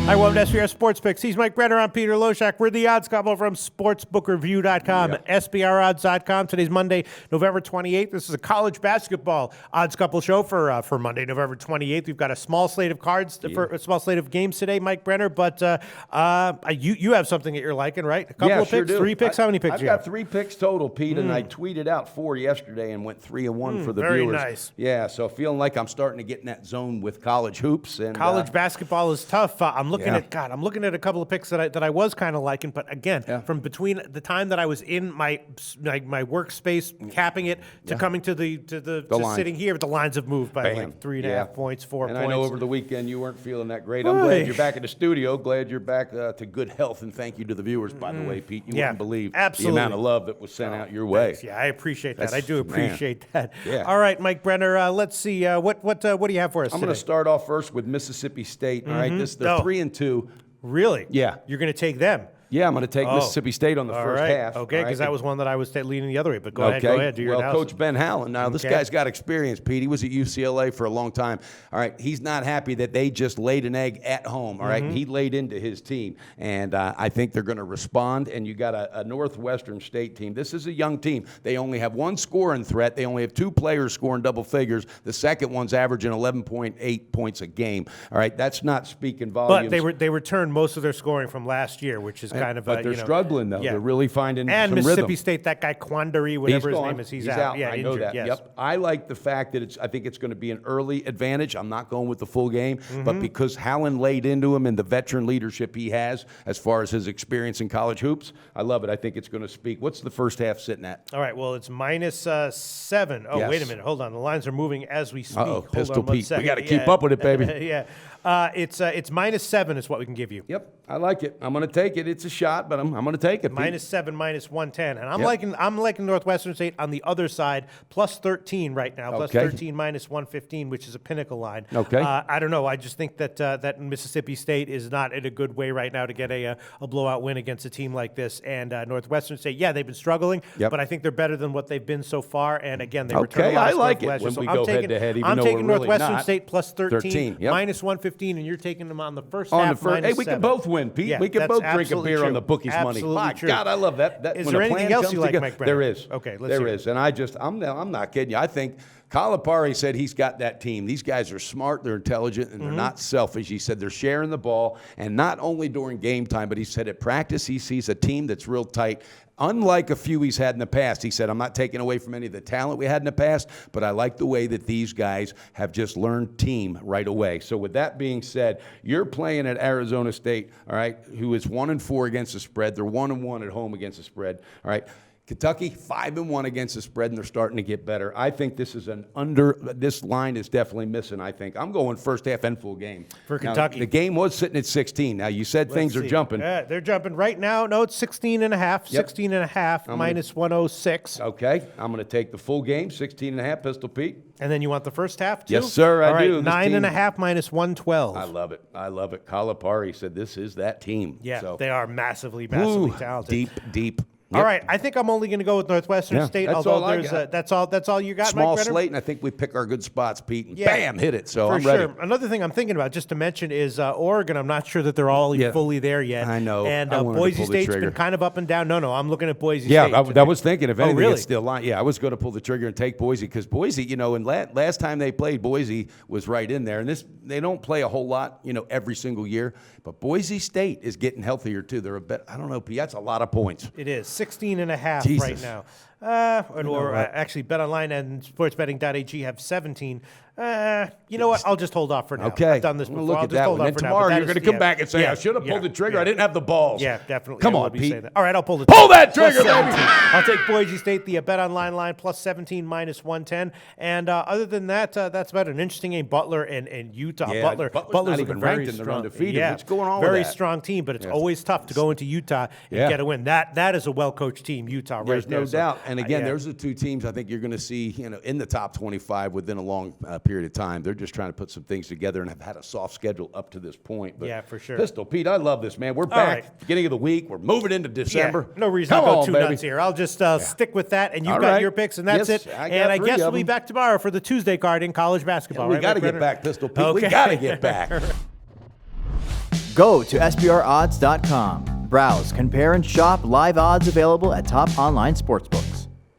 Hi, welcome to SBR Sports Picks. He's Mike Brenner. I'm Peter Loshak. We're the odds couple from SportsbookReview.com, SBRodds.com. Today's Monday, November 28th. This is a college basketball odds couple show for Monday, November 28th. We've got a small slate of cards, for a small slate of games today, Mike Brenner. But you have something that you're liking, right? A couple of sure picks, do. 3 picks. How many picks I've do you have? got 3 picks total, Pete, and I tweeted out 4 yesterday and went 3-1 for the very viewers. nice. Yeah, so feeling like I'm starting to get in that zone with college hoops. And College basketball is tough. I'm looking Yeah. I'm looking at a couple of picks that I was kind of liking, but again, from between the time that I was in my workspace capping it to coming to line. sitting here, the lines have moved by like 3.5 points, 4 and points. I know over the weekend you weren't feeling that great. I'm glad you're back in the studio. Glad you're back to good health, and thank you to the viewers, by the way, Pete. You wouldn't believe the amount of love that was sent out your way. Thanks. Yeah, I appreciate that. I do appreciate that. Yeah. All right, Mike Brenner, let's see. What do you have for us I'm today? going to start off first with Mississippi State. All right, they're 3-2. Really? Yeah. You're going to take them? Yeah, I'm going to take Mississippi State on the first half. Okay, because that was one that I was leaning the other way. But go ahead, do your analysis. Coach Ben Howland. Now, this guy's got experience, Pete. He was at UCLA for a long time. All right, he's not happy that they just laid an egg at home. All right, he laid into his team, and I think they're going to respond. And you got a Northwestern State team. This is a young team. They only have one scoring threat. They only have 2 players scoring double figures. The second one's averaging 11.8 points a game. All right, that's not speaking volumes. But they returned most of their scoring from last year, which is kind of but they're struggling though. Yeah. They're really finding and some Mississippi rhythm. State, that guy Quandary, whatever his name is, he's out. Yeah, I know injured, that. yes. Yep. I like the fact that I think it's going to be an early advantage. I'm not going with the full game, but because Howland laid into him and the veteran leadership he has as far as his experience in college hoops, I love it. I think it's going to speak. What's the first half sitting at? All right, well, it's -7. Oh, Yes. wait a minute. Hold on. The lines are moving as we speak. Uh-oh, Pistol Hold on 1 Pete. second. We got to keep up with it, baby. Yeah. It's -7 is what we can give you. Yep, I like it. I'm going to take it. It's a shot, but I'm going to take it. Pete. -7, -110, and I'm liking Northwestern State on the other side, +13 right now, +13, -115, which is a pinnacle line. Okay. I don't know. I just think that Mississippi State is not in a good way right now to get a blowout win against a team like this. And Northwestern State, they've been struggling, but I think they're better than what they've been so far. And again, they return a lot I of like it Northwestern. when we So go head-to-head, even I'm though taking we're really Northwestern not. State +13, 13, -115, and you're taking them on the first On half. the first, hey, we can both win, Pete. Yeah, we can that's both drink a absolutely beer on true. the bookies' money. Absolutely My true. God, I love that. Is when there a anything plan else comes you like, together- Mike Brenner? There is. Okay, let's hear There it. is, and I'm not kidding you. I think Calipari said he's got that team. These guys are smart, they're intelligent, and they're not selfish. He said they're sharing the ball, and not only during game time, but he said at practice he sees a team that's real tight. Unlike a few he's had in the past, he said, I'm not taking away from any of the talent we had in the past, but I like the way that these guys have just learned team right away. So with that being said, you're playing at Arizona State, all right, who is 1-4 against the spread. They're 1-1 at home against the spread, all right. Kentucky 5-1 against the spread, and they're starting to get better. I think this is this line is definitely missing, I think. I'm going first half and full game. For Now, Kentucky. the game was sitting at 16. Now, you said things are jumping. They're jumping right now. No, it's 16.5. 16.5 -106. Okay, I'm going to take the full game, 16.5, Pistol Pete. And then you want the first half, too? Yes, sir, I do. All right, This 9.5 -112. I love it. I love it. Calipari said this is that team. Yeah, So, they are massively talented. Deep. All right, I think I'm only going to go with Northwestern State. that's although all I there's got. that's all you got, Small Mike Brenner? slate, and I think we pick our good spots, Pete, and Yeah, bam, hit it. So for I'm ready. sure. Another thing I'm thinking about, just to mention, is Oregon. I'm not sure that they're all fully there yet. I know. And I wanted to Boise pull the State's trigger. been kind of up and down. No, I'm looking at Boise Yeah, State. I was thinking, if anything, really? it's still line. Yeah, I was going to pull the trigger and take Boise because Boise, and last time they played, Boise was right in there. And they don't play a whole lot, every single year. But Boise State is getting healthier too. They're a bit. I don't know, P. That's a lot of points. It is 16.5 Jesus. right now. Actually, BetOnline and sportsbetting.ag have 17. You know what? I'll just hold off for now. Okay. I've done this I'm before. gonna look I'll at just that hold one. off Then for now. tomorrow But you're that going is- to come back and say, I should have pulled the trigger. I didn't have the balls. Yeah, definitely. Come I on, will be Pete. saying that. All right, I'll pull the Pull that trigger, plus baby. 17. I'll take Boise State, the BetOnline line, +17 -110. And other than that, that's about an interesting game. Butler and Utah. Yeah, Butler's Butler's not even very ranked and they're strong. undefeated. Yeah, What's going on with very that? strong team, but it's always tough to go into Utah and get a win. That is a well-coached team, Utah, There's right there. no doubt. And again, yeah. there's the two teams I think you're going to see, in the top 25 within a long period of time. They're just trying to put some things together and have had a soft schedule up to this point. But yeah, for sure. Pistol Pete, I love this, man. We're back. Right. Beginning of the week. We're moving into December. Yeah, no reason Come to go on, too baby. nuts here. I'll just stick with that, and you've All got right. your picks, and that's Yes, it. I got And I three guess of we'll be them. back tomorrow for the Tuesday card in college basketball. We right, got to Mike get Brenner? back, Pistol Pete. We Okay. got to get back. Go to SBRodds.com. Browse, compare, and shop live odds available at top online sportsbooks.